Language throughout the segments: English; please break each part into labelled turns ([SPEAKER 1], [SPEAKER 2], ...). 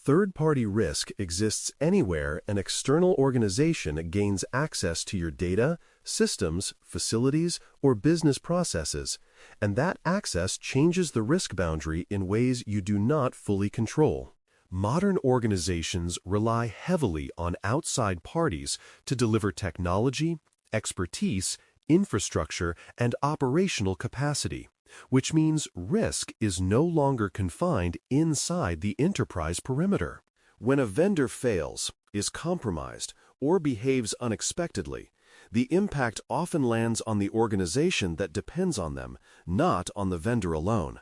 [SPEAKER 1] Third-party risk exists anywhere an external organization gains access to your data, systems, facilities, or business processes, and that access changes the risk boundary in ways you do not fully control. Modern organizations rely heavily on outside parties to deliver technology, expertise, infrastructure, and operational capacity, which means risk is no longer confined inside the enterprise perimeter. When a vendor fails, is compromised, or behaves unexpectedly, the impact often lands on the organization that depends on them, not on the vendor alone.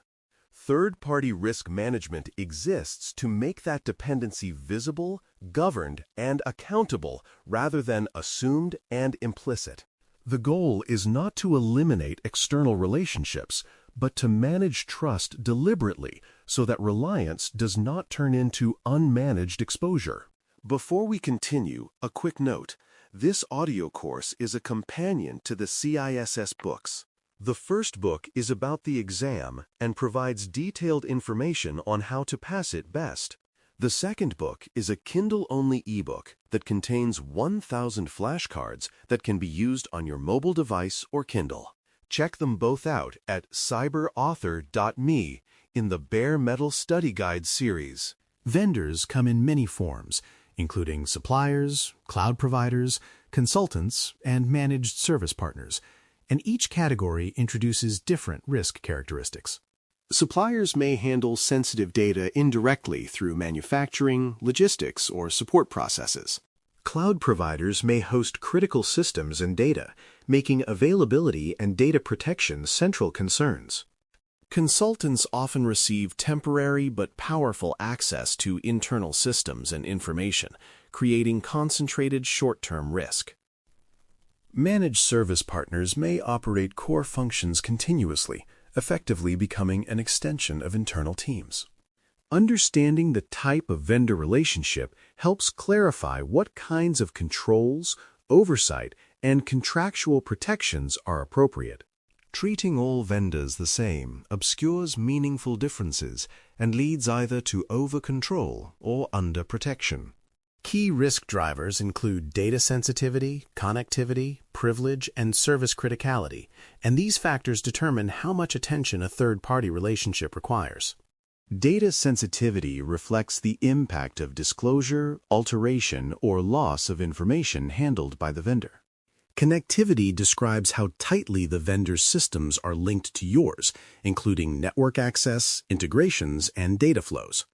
[SPEAKER 1] Third-party risk management exists to make that dependency visible, governed, and accountable rather than assumed and implicit. The goal is not to eliminate external relationships, but to manage trust deliberately so that reliance does not turn into unmanaged exposure. Before we continue, a quick note. This audio course is a companion to the CISS books. The first book is about the exam and provides detailed information on how to pass it best. The second book is a Kindle-only ebook that contains 1,000 flashcards that can be used on your mobile device or Kindle. Check them both out at cyberauthor.me in the Bare Metal Study Guide series.
[SPEAKER 2] Vendors come in many forms, including suppliers, cloud providers, consultants, and managed service partners, and each category introduces different risk characteristics.
[SPEAKER 1] Suppliers may handle sensitive data indirectly through manufacturing, logistics, or support processes. Cloud providers may host critical systems and data, making availability and data protection central concerns. Consultants often receive temporary but powerful access to internal systems and information, creating concentrated short-term risk. Managed service partners may operate core functions continuously, effectively becoming an extension of internal teams. Understanding the type of vendor relationship helps clarify what kinds of controls, oversight, and contractual protections are appropriate. Treating all vendors the same obscures meaningful differences and leads either to over-control or under-protection.
[SPEAKER 2] Key risk drivers include data sensitivity, connectivity, privilege, and service criticality, and these factors determine how much attention a third-party relationship requires.
[SPEAKER 1] Data sensitivity reflects the impact of disclosure, alteration, or loss of information handled by the vendor. Connectivity describes how tightly the vendor's systems are linked to yours, including network access, integrations, and data flows.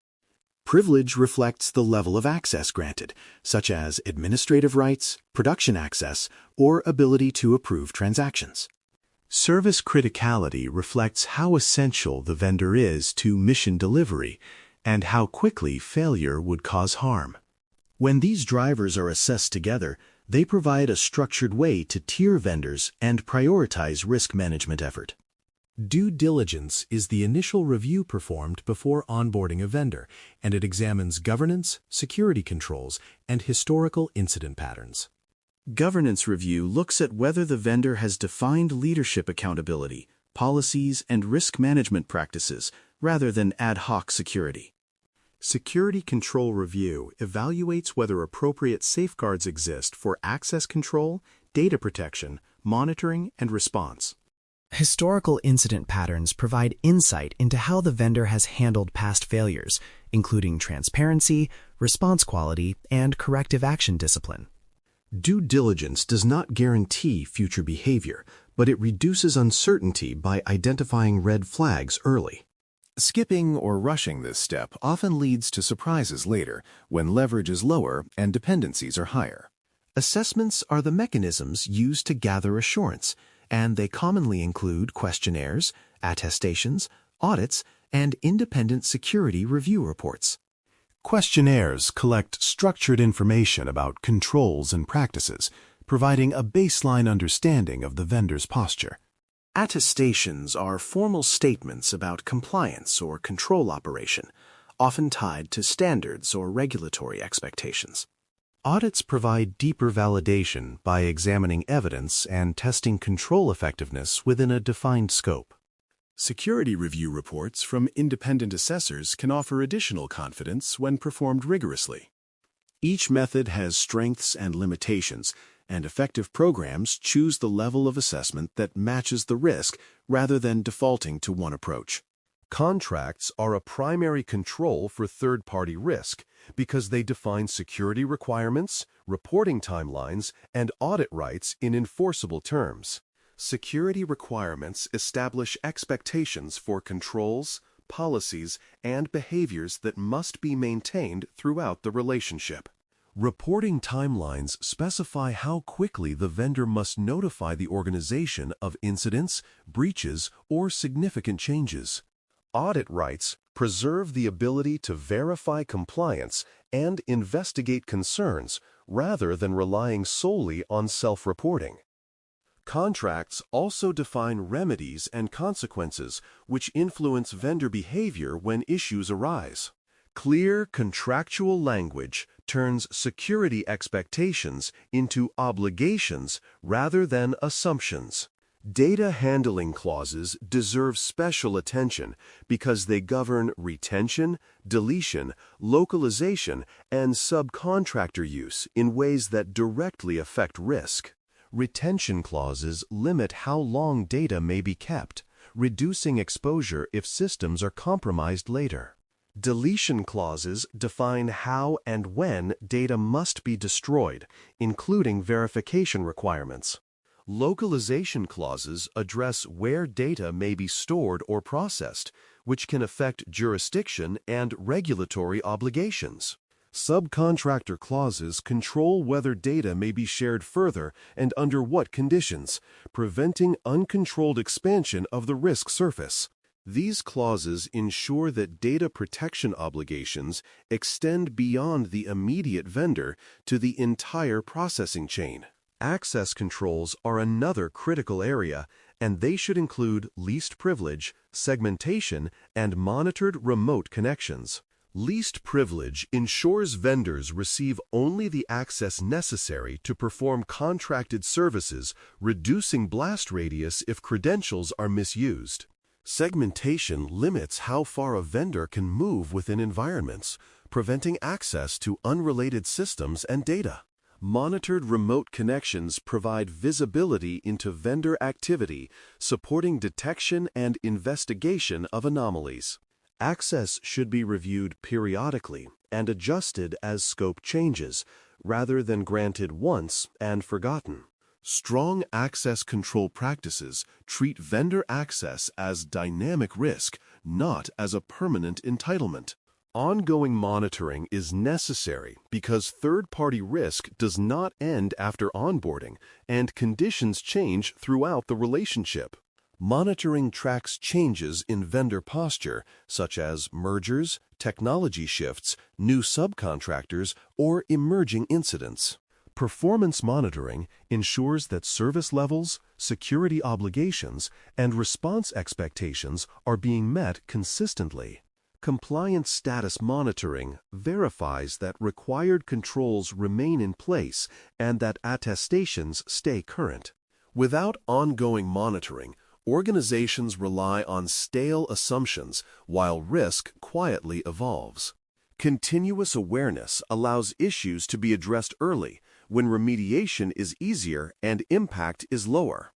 [SPEAKER 1] Privilege reflects the level of access granted, such as administrative rights, production access, or ability to approve transactions. Service criticality reflects how essential the vendor is to mission delivery and how quickly failure would cause harm. When these drivers are assessed together, they provide a structured way to tier vendors and prioritize risk management effort. Due diligence is the initial review performed before onboarding a vendor, and it examines governance, security controls, and historical incident patterns. Governance review looks at whether the vendor has defined leadership accountability, policies, and risk management practices, rather than ad hoc security. Security control review evaluates whether appropriate safeguards exist for access control, data protection, monitoring, and response.
[SPEAKER 3] Historical incident patterns provide insight into how the vendor has handled past failures, including transparency, response quality, and corrective action discipline.
[SPEAKER 1] Due diligence does not guarantee future behavior, but it reduces uncertainty by identifying red flags early. Skipping or rushing this step often leads to surprises later, when leverage is lower and dependencies are higher. Assessments are the mechanisms used to gather assurance, and they commonly include questionnaires, attestations, audits, and independent security review reports. Questionnaires collect structured information about controls and practices, providing a baseline understanding of the vendor's posture. Attestations are formal statements about compliance or control operation, often tied to standards or regulatory expectations. Audits provide deeper validation by examining evidence and testing control effectiveness within a defined scope.
[SPEAKER 4] Security review reports from independent assessors can offer additional confidence when performed rigorously. Each method has strengths and limitations, and effective programs choose the level of assessment that matches the risk rather than defaulting to one approach.
[SPEAKER 1] Contracts are a primary control for third-party risk because they define security requirements, reporting timelines, and audit rights in enforceable terms. Security requirements establish expectations for controls, policies, and behaviors that must be maintained throughout the relationship. Reporting timelines specify how quickly the vendor must notify the organization of incidents, breaches, or significant changes. Audit rights preserve the ability to verify compliance and investigate concerns rather than relying solely on self-reporting. Contracts also define remedies and consequences which influence vendor behavior when issues arise. Clear contractual language turns security expectations into obligations rather than assumptions. Data handling clauses deserve special attention because they govern retention, deletion, localization, and subcontractor use in ways that directly affect risk. Retention clauses limit how long data may be kept, reducing exposure if systems are compromised later. Deletion clauses define how and when data must be destroyed, including verification requirements. Localization clauses address where data may be stored or processed, which can affect jurisdiction and regulatory obligations. Subcontractor clauses control whether data may be shared further and under what conditions, preventing uncontrolled expansion of the risk surface. These clauses ensure that data protection obligations extend beyond the immediate vendor to the entire processing chain. Access controls are another critical area, and they should include least privilege, segmentation, and monitored remote connections. Least privilege ensures vendors receive only the access necessary to perform contracted services, reducing blast radius if credentials are misused. Segmentation limits how far a vendor can move within environments, preventing access to unrelated systems and data. Monitored remote connections provide visibility into vendor activity, supporting detection and investigation of anomalies. Access should be reviewed periodically and adjusted as scope changes, rather than granted once and forgotten. Strong access control practices treat vendor access as dynamic risk, not as a permanent entitlement. Ongoing monitoring is necessary because third-party risk does not end after onboarding, and conditions change throughout the relationship. Monitoring tracks changes in vendor posture, such as mergers, technology shifts, new subcontractors, or emerging incidents. Performance monitoring ensures that service levels, security obligations, and response expectations are being met consistently. Compliance status monitoring verifies that required controls remain in place and that attestations stay current. Without ongoing monitoring, organizations rely on stale assumptions while risk quietly evolves. Continuous awareness allows issues to be addressed early when remediation is easier and impact is lower.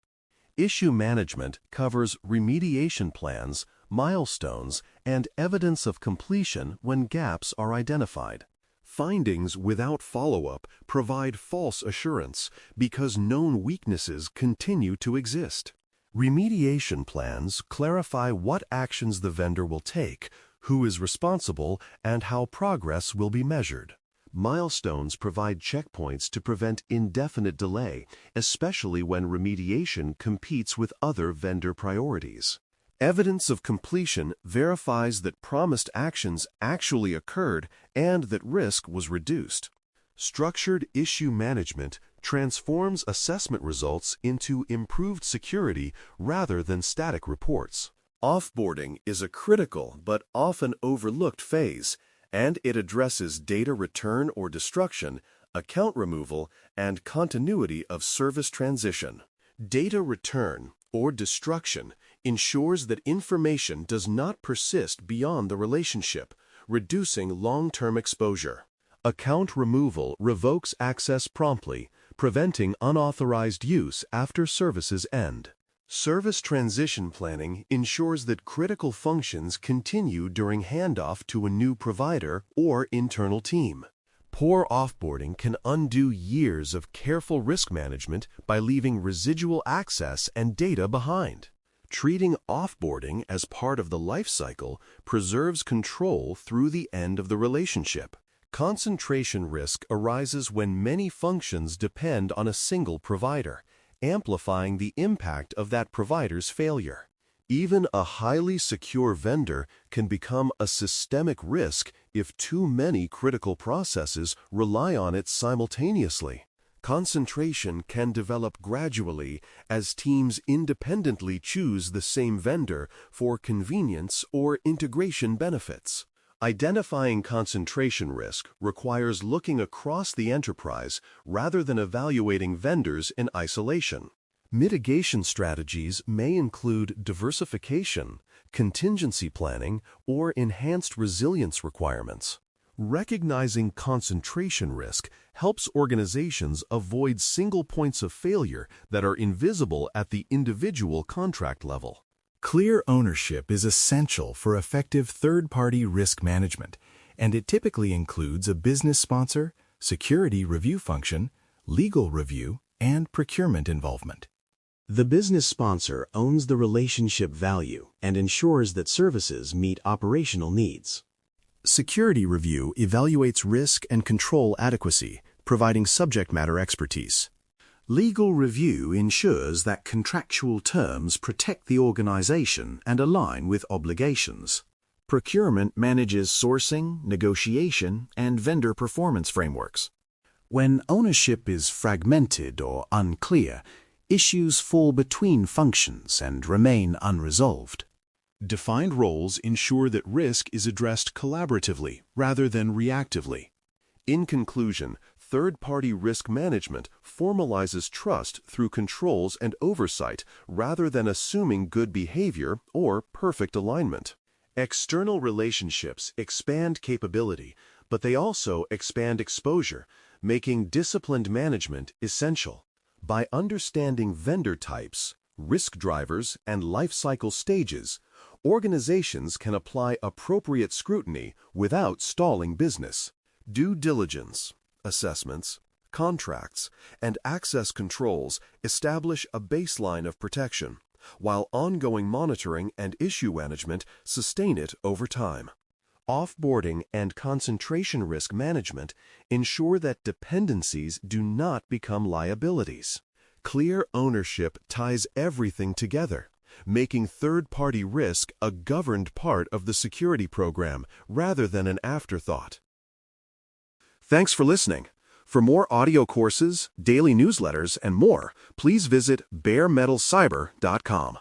[SPEAKER 1] Issue management covers remediation plans, milestones, and evidence of completion when gaps are identified. Findings without follow-up provide false assurance because known weaknesses continue to exist. Remediation plans clarify what actions the vendor will take, who is responsible, and how progress will be measured. Milestones provide checkpoints to prevent indefinite delay, especially when remediation competes with other vendor priorities. Evidence of completion verifies that promised actions actually occurred and that risk was reduced. Structured issue management transforms assessment results into improved security rather than static reports. Offboarding is a critical but often overlooked phase, and it addresses data return or destruction, account removal, and continuity of service transition. Data return or destruction ensures that information does not persist beyond the relationship, reducing long-term exposure. Account removal revokes access promptly, preventing unauthorized use after services end. Service transition planning ensures that critical functions continue during handoff to a new provider or internal team. Poor offboarding can undo years of careful risk management by leaving residual access and data behind. Treating offboarding as part of the life cycle preserves control through the end of the relationship. Concentration risk arises when many functions depend on a single provider, amplifying the impact of that provider's failure. Even a highly secure vendor can become a systemic risk if too many critical processes rely on it simultaneously. Concentration can develop gradually as teams independently choose the same vendor for convenience or integration benefits. Identifying concentration risk requires looking across the enterprise rather than evaluating vendors in isolation. Mitigation strategies may include diversification, contingency planning, or enhanced resilience requirements. Recognizing concentration risk helps organizations avoid single points of failure that are invisible at the individual contract level.
[SPEAKER 2] Clear ownership is essential for effective third-party risk management, and it typically includes a business sponsor, security review function, legal review, and procurement involvement.
[SPEAKER 4] The business sponsor owns the relationship value and ensures that services meet operational needs.
[SPEAKER 1] Security review evaluates risk and control adequacy, providing subject matter expertise. Legal review ensures that contractual terms protect the organization and align with obligations. Procurement manages sourcing, negotiation, and vendor performance frameworks. When ownership is fragmented or unclear, issues fall between functions and remain unresolved. Defined roles ensure that risk is addressed collaboratively rather than reactively. In conclusion, third-party risk management formalizes trust through controls and oversight rather than assuming good behavior or perfect alignment. External relationships expand capability, but they also expand exposure, making disciplined management essential. By understanding vendor types, risk drivers, and life cycle stages, organizations can apply appropriate scrutiny without stalling business. Due diligence, assessments, contracts, and access controls establish a baseline of protection, while ongoing monitoring and issue management sustain it over time. Offboarding and concentration risk management ensure that dependencies do not become liabilities. Clear ownership ties everything together, making third-party risk a governed part of the security program rather than an afterthought. Thanks for listening. For more audio courses, daily newsletters, and more, please visit baremetalcyber.com.